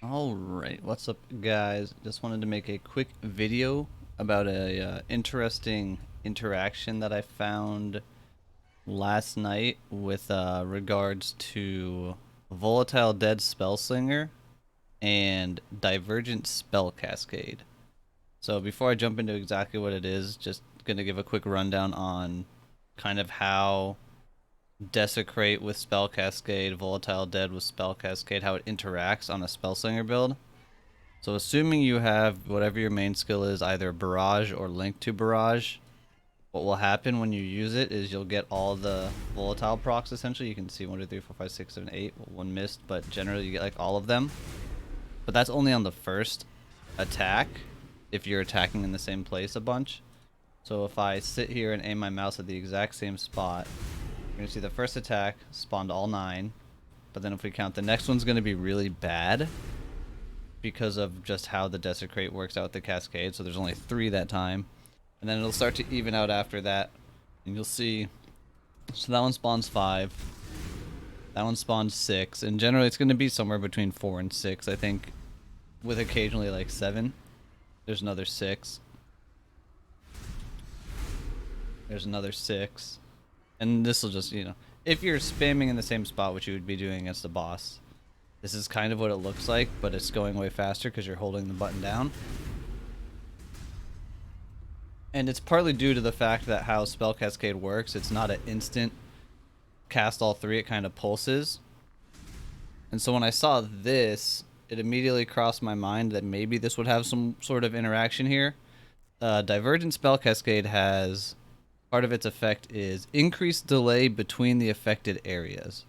Alright, what's up guys? Just wanted to make a quick video about a interesting interaction that I found last night with regards to Volatile Dead Spellslinger and Divergent Spell Cascade. So before I jump into exactly what it is, just gonna give a quick rundown on kind of how Desecrate with Spell Cascade, Volatile Dead with Spell Cascade, how it interacts on a Spellslinger build. So assuming you have whatever your main skill is, either Barrage or Link to Barrage, what will happen when you use it is you'll get all the volatile procs essentially. You can see 1, 2, 3, 4, 5, 6, 7, 8. Well, one missed, but generally you get like all of them. But that's only on the first attack if you're attacking in the same place a bunch. So if I sit here and aim my mouse at the exact same spot, you're going to see the first attack spawned all 9. But then if we count, the next one's going to be really bad because of just how the Desecrate works out the Cascade. So there's only 3 that time. And then it'll start to even out after that. And you'll see, so that one spawns 5. That one spawns 6. And generally it's going to be somewhere between 4 and 6, I think, with occasionally like 7. There's another 6. There's another 6. And this will just, if you're spamming in the same spot, which you would be doing against the boss, this is kind of what it looks like, but it's going way faster because you're holding the button down. And it's partly due to the fact that how Spell Cascade works, it's not an instant cast all 3, it kind of pulses. And so when I saw this, it immediately crossed my mind that maybe this would have some sort of interaction here. Divergent Spell Cascade has, part of its effect is increased delay between the affected areas.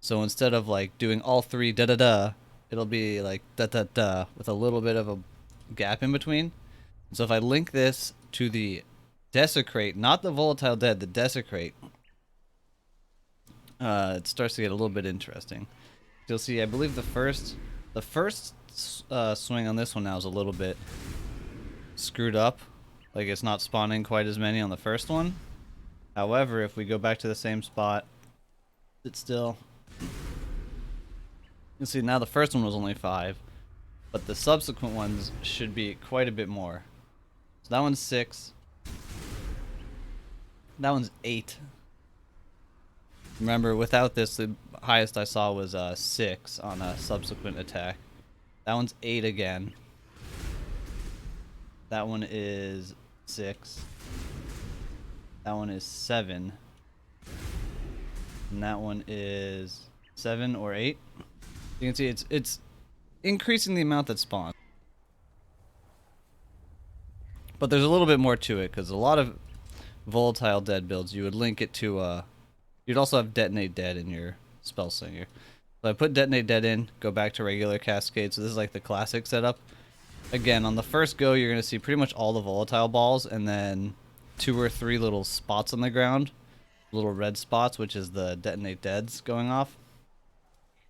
So instead of like doing all 3 da da da, it'll be like da da da with a little bit of a gap in between. So if I link this to the Desecrate, not the Volatile Dead, the Desecrate, it starts to get a little bit interesting. You'll see, I believe the first swing on this one now is a little bit screwed up. Like it's not spawning quite as many on the first one. However, if we go back to the same spot, it's still... You see, now the first one was only 5, but the subsequent ones should be quite a bit more. So that one's 6. That one's 8. Remember, without this, the highest I saw was 6 on a subsequent attack. That one's 8 again. That one is 6. That one is 7. And that one is 7 or 8. You can see it's increasing the amount that spawns. But there's a little bit more to it, because a lot of Volatile Dead builds, you would link it to, you'd also have Detonate Dead in your Spellslinger. So I put Detonate Dead in, go back to regular Cascade, so this is like the classic setup. Again, on the first go, you're going to see pretty much all the Volatile balls, and then 2 or 3 little spots on the ground. Little red spots, which is the Detonate Deads going off.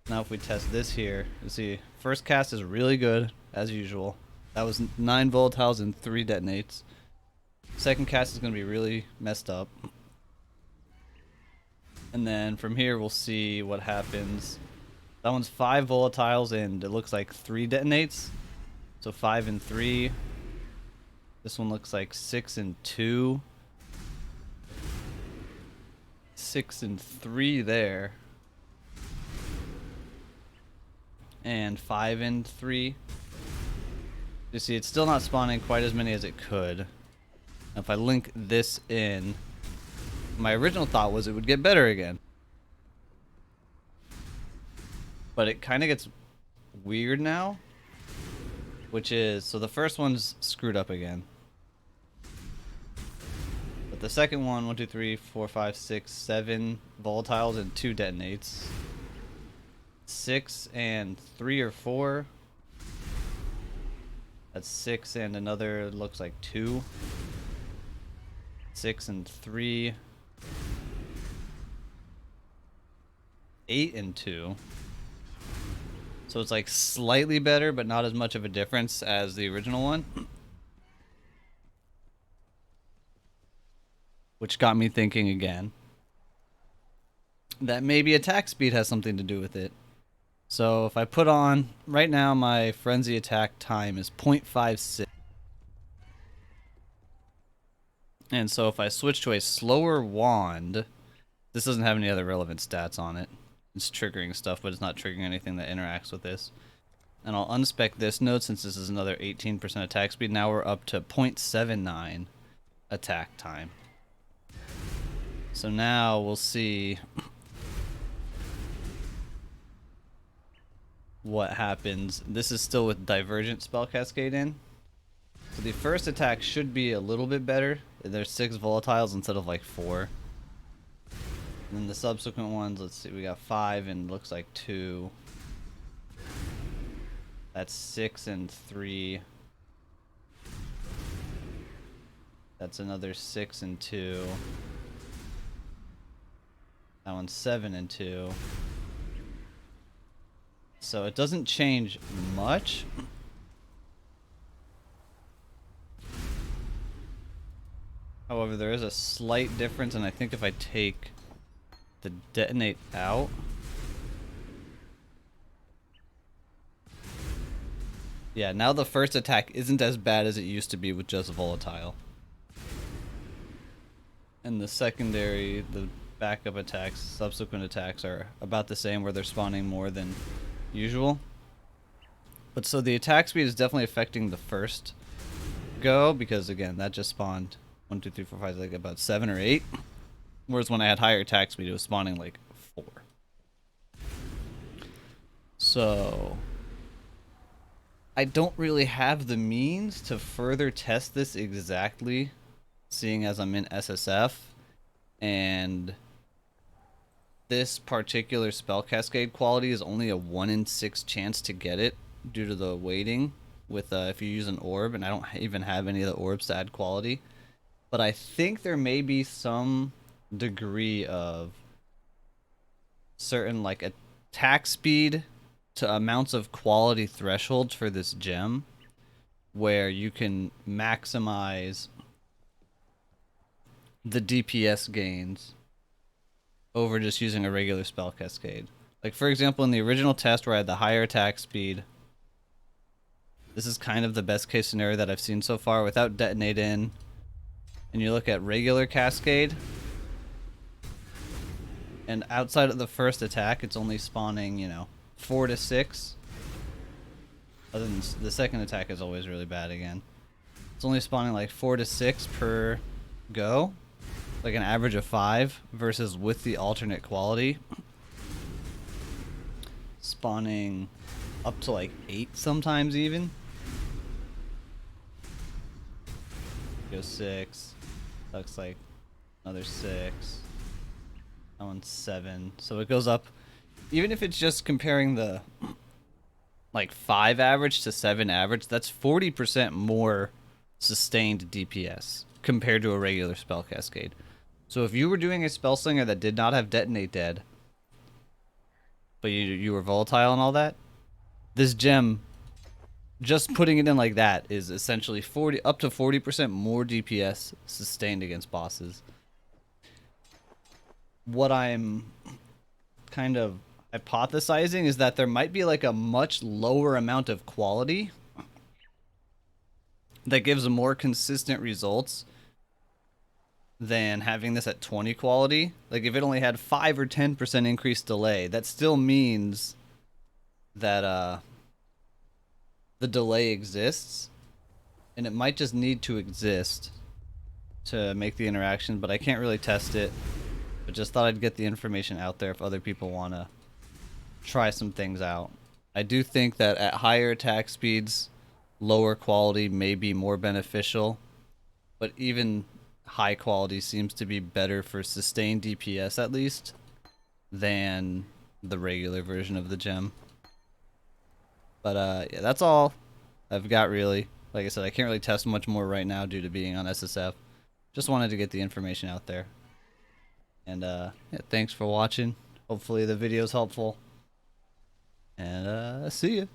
Now if we test this here, you see, first cast is really good, as usual. That was 9 volatiles and 3 detonates. Second cast is going to be really messed up. And then from here we'll see what happens. That one's 5 volatiles and it looks like 3 detonates. So 5 and 3. This one looks like 6 and 2. 6 and 3 there. And 5 and 3. You see, it's still not spawning quite as many as it could. If I link this in, my original thought was it would get better again. But it kind of gets weird now. Which is, so the first one's screwed up again. But the second one, 1, 2, 3, 4, 5, 6, 7 volatiles and 2 detonates. 6 and 3 or 4. That's 6 and another, looks like 2. 6 and 3. 8 and 2. So it's like slightly better, but not as much of a difference as the original one. Which got me thinking again that maybe attack speed has something to do with it. So if I put on, right now my frenzy attack time is 0.56. And so if I switch to a slower wand, this doesn't have any other relevant stats on it. It's triggering stuff, but it's not triggering anything that interacts with this. And I'll unspec this node since this is another 18% attack speed. Now we're up to 0.79 attack time. So now we'll see what happens. This is still with Divergent Spell Cascade in. So the first attack should be a little bit better. There's 6 volatiles instead of like 4. And then the subsequent ones, let's see, we got 5 and looks like 2. That's 6 and 3. That's another 6 and 2. That one's 7 and 2. So it doesn't change much. However, there is a slight difference, and I think if I take the detonate out, yeah, now the first attack isn't as bad as it used to be with just volatile. And the secondary, the backup attacks, subsequent attacks are about the same, where they're spawning more than usual. But so the attack speed is definitely affecting the first go, because again, that just spawned 1, 2, 3, 4, 5, like about 7 or 8. Whereas when I had higher attack speed, it was spawning like 4. So I don't really have the means to further test this exactly, seeing as I'm in SSF, and this particular spell cascade quality is only a 1 in 6 chance to get it due to the weighting with if you use an orb, and I don't even have any of the orbs to add quality. But I think there may be some degree of certain like attack speed to amounts of quality thresholds for this gem where you can maximize the DPS gains over just using a regular spell cascade. Like for example, in the original test where I had the higher attack speed, this is kind of the best case scenario that I've seen so far without detonate in. And you look at regular cascade, and outside of the first attack, it's only spawning, you know, 4 to 6. Other than the second attack is always really bad again. It's only spawning like 4 to 6 per go, like an average of 5, versus with the alternate quality, spawning up to like 8 sometimes even. Go 6. Looks like another 6. That one's 7. So it goes up. Even if it's just comparing the like 5 average to 7 average, that's 40% more sustained DPS compared to a regular spell cascade. So if you were doing a Spellslinger that did not have detonate dead, but you were volatile and all that, this gem, just putting it in like that, is essentially up to 40% more DPS sustained against bosses. What I'm kind of hypothesizing is that there might be like a much lower amount of quality that gives more consistent results than having this at 20 quality. Like if it only had 5 or 10% increased delay, that still means that the delay exists, and it might just need to exist to make the interaction, but I can't really test it. But just thought I'd get the information out there if other people want to try some things out. I do think that at higher attack speeds, lower quality may be more beneficial, but even high quality seems to be better for sustained DPS at least than the regular version of the gem. But yeah, that's all I've got really. Like I said, I can't really test much more right now due to being on SSF. Just wanted to get the information out there. And yeah, thanks for watching. Hopefully the video's helpful. And see ya.